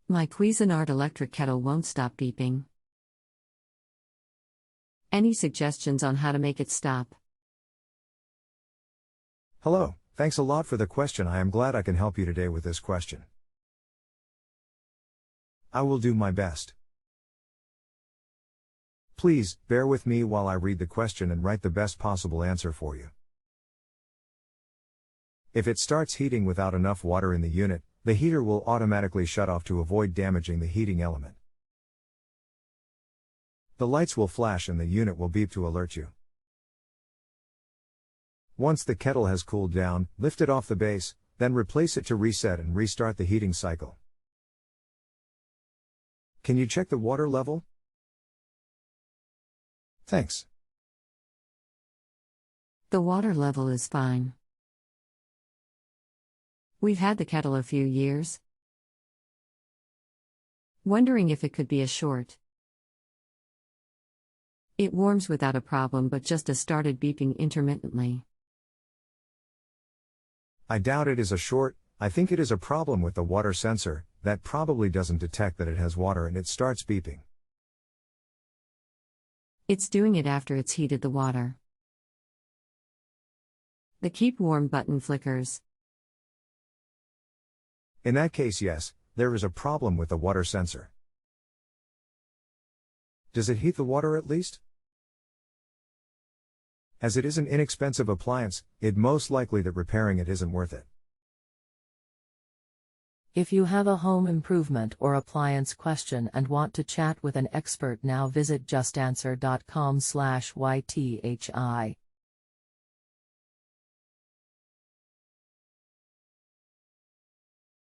My Cuisinart electric kettle won't stop beeping. Any suggestions on how to make it stop? Hello, thanks a lot for the question. I am glad I can help you today with this question. I will do my best. Please, bear with me while I read the question and write the best possible answer for you. If it starts heating without enough water in the unit, the heater will automatically shut off to avoid damaging the heating element. The lights will flash and the unit will beep to alert you. Once the kettle has cooled down, lift it off the base, then replace it to reset and restart the heating cycle. Can you check the water level? Thanks. The water level is fine. We've had the kettle a few years. Wondering if it could be a short. It warms without a problem but just started beeping intermittently. I doubt it is a short. I think it is a problem with the water sensor, that probably doesn't detect that it has water and it starts beeping. It's doing it after it's heated the water. The keep warm button flickers. In that case, yes, there is a problem with the water sensor. Does it heat the water at least? As it is an inexpensive appliance, it most likely that repairing it isn't worth it. If you have a home improvement or appliance question and want to chat with an expert now, visit justanswer.com/YTHI.